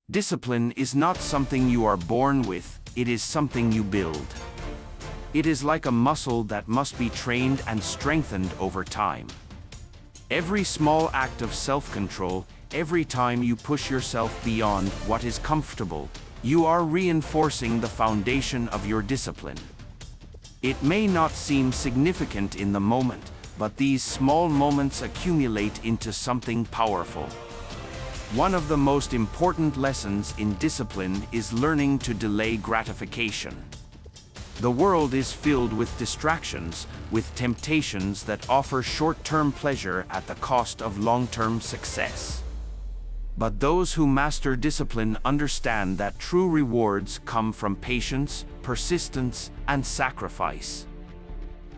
Discipline is not something you are born with, it is something you build. It is like a muscle that must be trained and strengthened over time. Every small act of self-control, every time you push yourself beyond what is comfortable, you are reinforcing the foundation of your discipline. It may not seem significant in the moment, but these small moments accumulate into something powerful. One of the most important lessons in discipline is learning to delay gratification. The world is filled with distractions, with temptations that offer short-term pleasure at the cost of long-term success. But those who master discipline understand that true rewards come from patience, persistence, and sacrifice.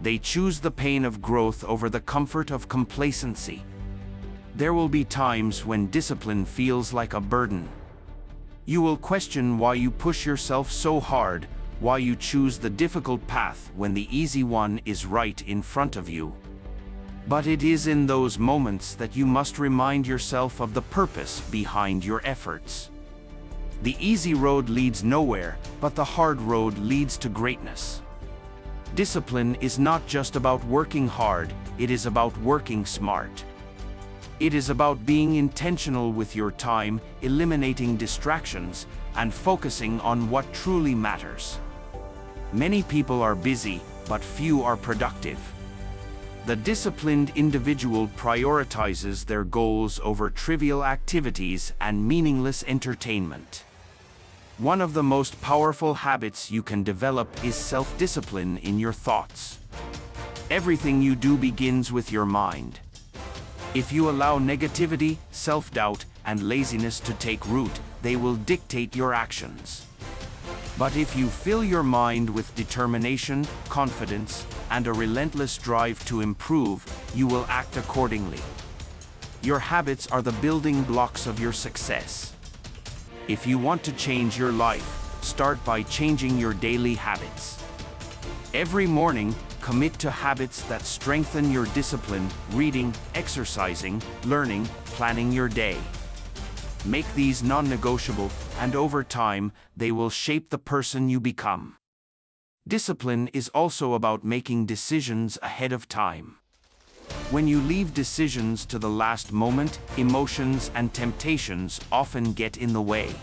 They choose the pain of growth over the comfort of complacency. There will be times when discipline feels like a burden. You will question why you push yourself so hard, why you choose the difficult path when the easy one is right in front of you. But it is in those moments that you must remind yourself of the purpose behind your efforts. The easy road leads nowhere, but the hard road leads to greatness. Discipline is not just about working hard, it is about working smart. It is about being intentional with your time, eliminating distractions, and focusing on what truly matters. Many people are busy, but few are productive. The disciplined individual prioritizes their goals over trivial activities and meaningless entertainment. One of the most powerful habits you can develop is self-discipline in your thoughts. Everything you do begins with your mind. If you allow negativity, self-doubt, and laziness to take root, they will dictate your actions. But if you fill your mind with determination, confidence, and a relentless drive to improve, you will act accordingly. Your habits are the building blocks of your success. If you want to change your life, start by changing your daily habits. Every morning, commit to habits that strengthen your discipline: reading, exercising, learning, planning your day. Make these non-negotiable, and over time, they will shape the person you become. Discipline is also about making decisions ahead of time. When you leave decisions to the last moment, emotions and temptations often get in the way.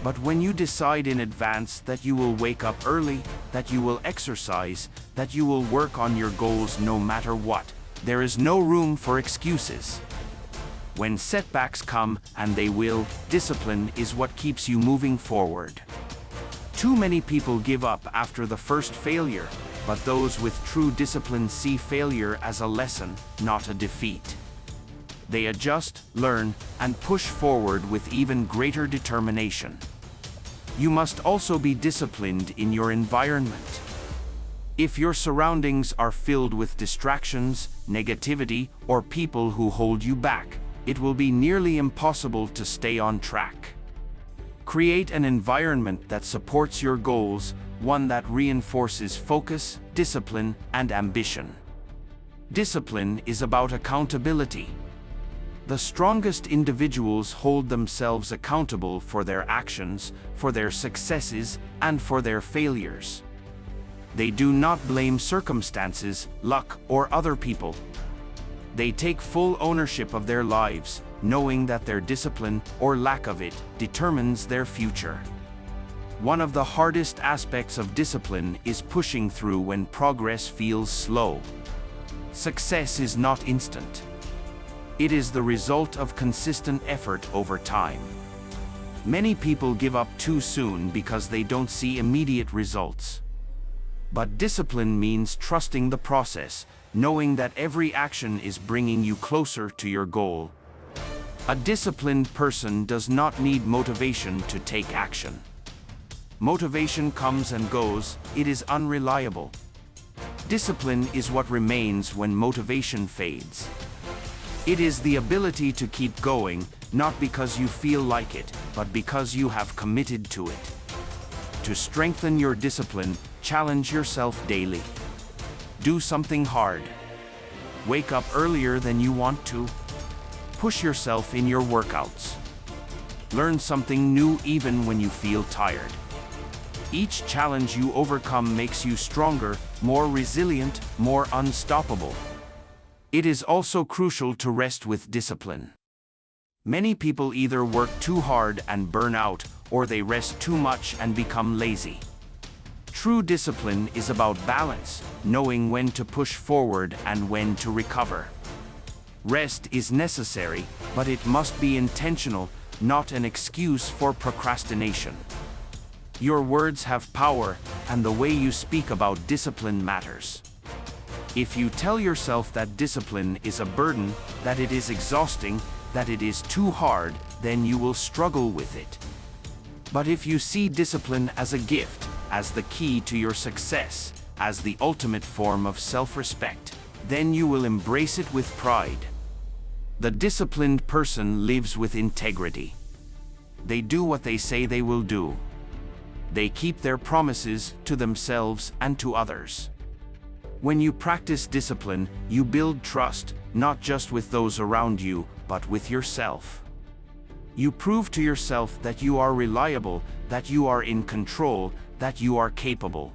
But when you decide in advance that you will wake up early, that you will exercise, that you will work on your goals no matter what, there is no room for excuses. When setbacks come, and they will, discipline is what keeps you moving forward. Too many people give up after the first failure, but those with true discipline see failure as a lesson, not a defeat. They adjust, learn, and push forward with even greater determination. You must also be disciplined in your environment. If your surroundings are filled with distractions, negativity, or people who hold you back, it will be nearly impossible to stay on track. Create an environment that supports your goals, one that reinforces focus, discipline, and ambition. Discipline is about accountability. The strongest individuals hold themselves accountable for their actions, for their successes, and for their failures. They do not blame circumstances, luck, or other people. They take full ownership of their lives, knowing that their discipline, or lack of it, determines their future. One of the hardest aspects of discipline is pushing through when progress feels slow. Success is not instant. It is the result of consistent effort over time. Many people give up too soon because they don't see immediate results. But discipline means trusting the process, knowing that every action is bringing you closer to your goal. A disciplined person does not need motivation to take action. Motivation comes and goes, it is unreliable. Discipline is what remains when motivation fades. It is the ability to keep going, not because you feel like it, but because you have committed to it. To strengthen your discipline, challenge yourself daily. Do something hard. Wake up earlier than you want to. Push yourself in your workouts. Learn something new even when you feel tired. Each challenge you overcome makes you stronger, more resilient, more unstoppable. It is also crucial to rest with discipline. Many people either work too hard and burn out, or they rest too much and become lazy. True discipline is about balance, knowing when to push forward and when to recover. Rest is necessary, but it must be intentional, not an excuse for procrastination. Your words have power, and the way you speak about discipline matters. If you tell yourself that discipline is a burden, that it is exhausting, that it is too hard, then you will struggle with it. But if you see discipline as a gift, as the key to your success, as the ultimate form of self-respect, then you will embrace it with pride. The disciplined person lives with integrity. They do what they say they will do. They keep their promises to themselves and to others. When you practice discipline, you build trust, not just with those around you, but with yourself. You prove to yourself that you are reliable, that you are in control, that you are capable.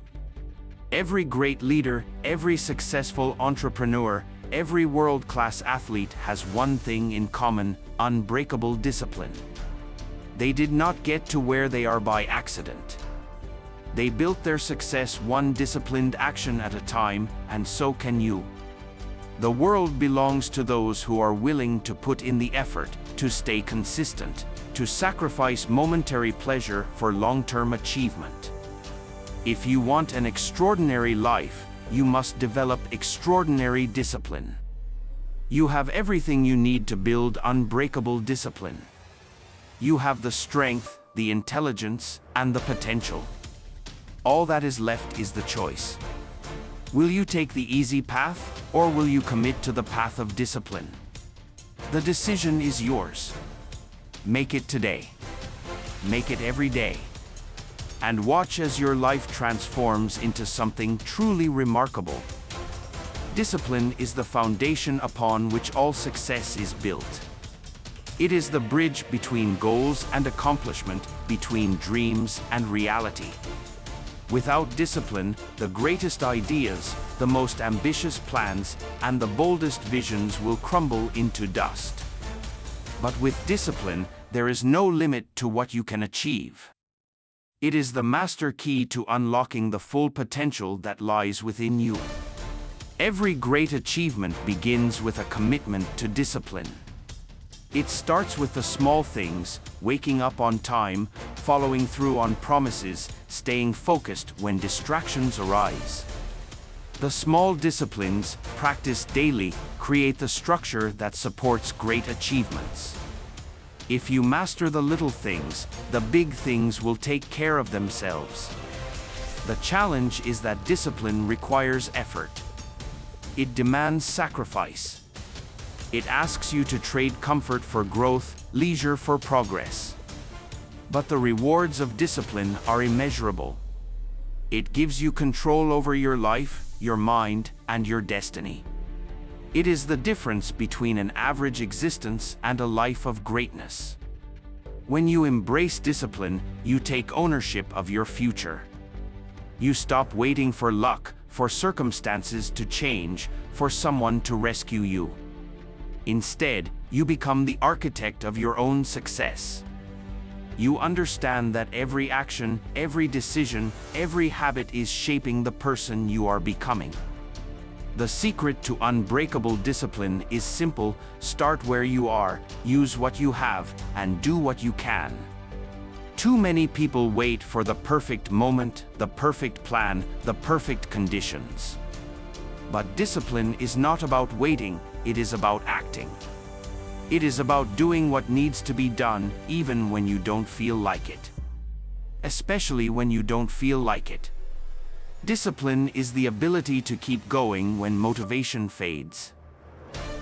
Every great leader, every successful entrepreneur, every world-class athlete has one thing in common: unbreakable discipline. They did not get to where they are by accident. They built their success one disciplined action at a time, and so can you. The world belongs to those who are willing to put in the effort, to stay consistent, to sacrifice momentary pleasure for long-term achievement. If you want an extraordinary life, you must develop extraordinary discipline. You have everything you need to build unbreakable discipline. You have the strength, the intelligence, and the potential. All that is left is the choice. Will you take the easy path, or will you commit to the path of discipline? The decision is yours. Make it today. Make it every day. And watch as your life transforms into something truly remarkable. Discipline is the foundation upon which all success is built. It is the bridge between goals and accomplishment, between dreams and reality. Without discipline, the greatest ideas, the most ambitious plans, and the boldest visions will crumble into dust. But with discipline, there is no limit to what you can achieve. It is the master key to unlocking the full potential that lies within you. Every great achievement begins with a commitment to discipline. It starts with the small things: waking up on time, following through on promises, staying focused when distractions arise. The small disciplines, practiced daily, create the structure that supports great achievements. If you master the little things, the big things will take care of themselves. The challenge is that discipline requires effort. It demands sacrifice. It asks you to trade comfort for growth, leisure for progress. But the rewards of discipline are immeasurable. It gives you control over your life, your mind, and your destiny. It is the difference between an average existence and a life of greatness. When you embrace discipline, you take ownership of your future. You stop waiting for luck, for circumstances to change, for someone to rescue you. Instead, you become the architect of your own success. You understand that every action, every decision, every habit is shaping the person you are becoming. The secret to unbreakable discipline is simple: start where you are, use what you have, and do what you can. Too many people wait for the perfect moment, the perfect plan, the perfect conditions. But discipline is not about waiting, it is about acting. It is about doing what needs to be done, even when you don't feel like it. Especially when you don't feel like it. Discipline is the ability to keep going when motivation fades.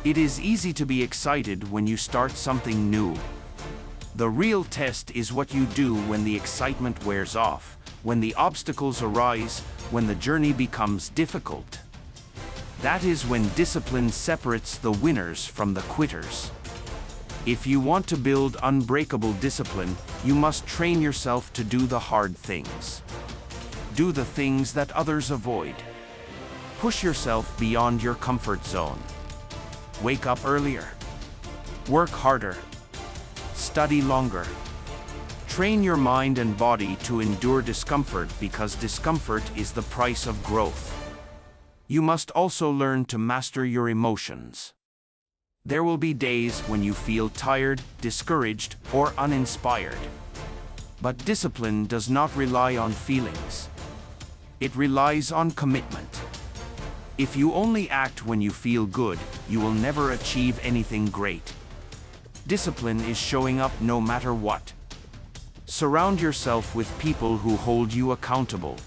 It is easy to be excited when you start something new. The real test is what you do when the excitement wears off, when the obstacles arise, when the journey becomes difficult. That is when discipline separates the winners from the quitters. If you want to build unbreakable discipline, you must train yourself to do the hard things. Do the things that others avoid. Push yourself beyond your comfort zone. Wake up earlier. Work harder. Study longer. Train your mind and body to endure discomfort because discomfort is the price of growth. You must also learn to master your emotions. There will be days when you feel tired, discouraged, or uninspired. But discipline does not rely on feelings. It relies on commitment. If you only act when you feel good, you will never achieve anything great. Discipline is showing up no matter what. Surround yourself with people who hold you accountable.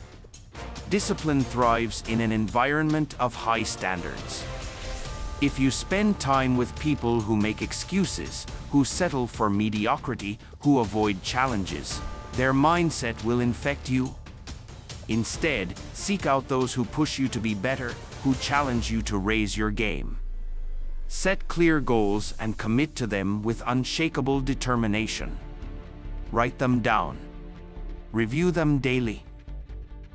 Discipline thrives in an environment of high standards. If you spend time with people who make excuses, who settle for mediocrity, who avoid challenges, their mindset will infect you. Instead, seek out those who push you to be better, who challenge you to raise your game. Set clear goals and commit to them with unshakable determination. Write them down. Review them daily.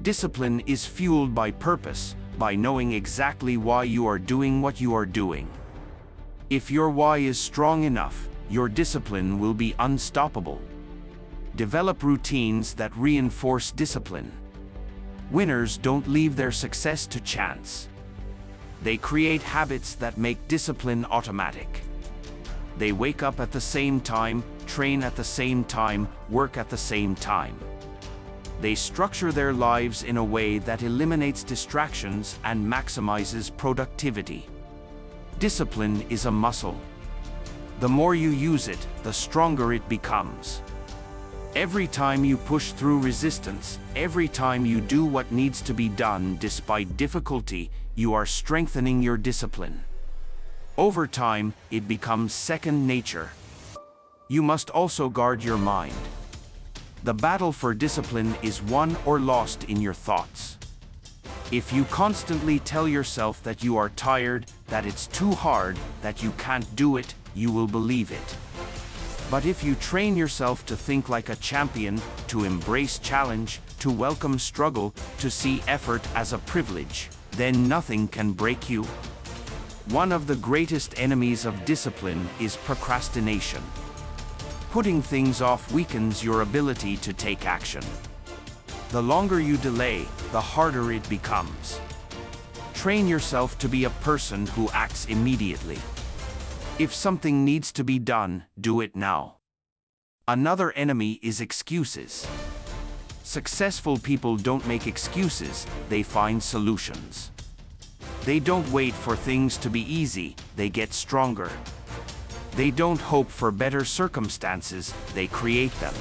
Discipline is fueled by purpose, by knowing exactly why you are doing what you are doing. If your why is strong enough, your discipline will be unstoppable. Develop routines that reinforce discipline. Winners don't leave their success to chance. They create habits that make discipline automatic. They wake up at the same time, train at the same time, work at the same time. They structure their lives in a way that eliminates distractions and maximizes productivity. Discipline is a muscle. The more you use it, the stronger it becomes. Every time you push through resistance, every time you do what needs to be done despite difficulty, you are strengthening your discipline. Over time, it becomes second nature. You must also guard your mind. The battle for discipline is won or lost in your thoughts. If you constantly tell yourself that you are tired, that it's too hard, that you can't do it, you will believe it. But if you train yourself to think like a champion, to embrace challenge, to welcome struggle, to see effort as a privilege, then nothing can break you. One of the greatest enemies of discipline is procrastination. Putting things off weakens your ability to take action. The longer you delay, the harder it becomes. Train yourself to be a person who acts immediately. If something needs to be done, do it now. Another enemy is excuses. Successful people don't make excuses, they find solutions. They don't wait for things to be easy, they get stronger. They don't hope for better circumstances, they create them.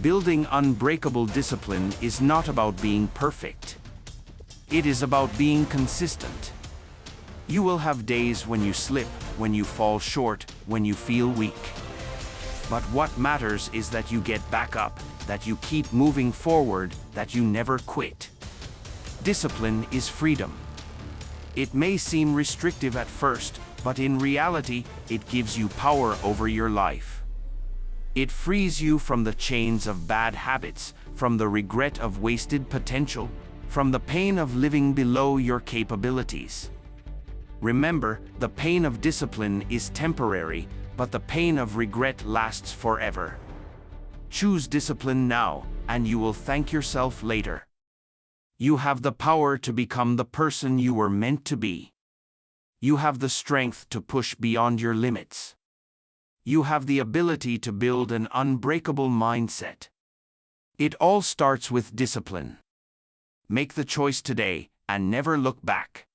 Building unbreakable discipline is not about being perfect. It is about being consistent. You will have days when you slip, when you fall short, when you feel weak. But what matters is that you get back up, that you keep moving forward, that you never quit. Discipline is freedom. It may seem restrictive at first, but in reality, it gives you power over your life. It frees you from the chains of bad habits, from the regret of wasted potential, from the pain of living below your capabilities. Remember, the pain of discipline is temporary, but the pain of regret lasts forever. Choose discipline now, and you will thank yourself later. You have the power to become the person you were meant to be. You have the strength to push beyond your limits. You have the ability to build an unbreakable mindset. It all starts with discipline. Make the choice today and never look back.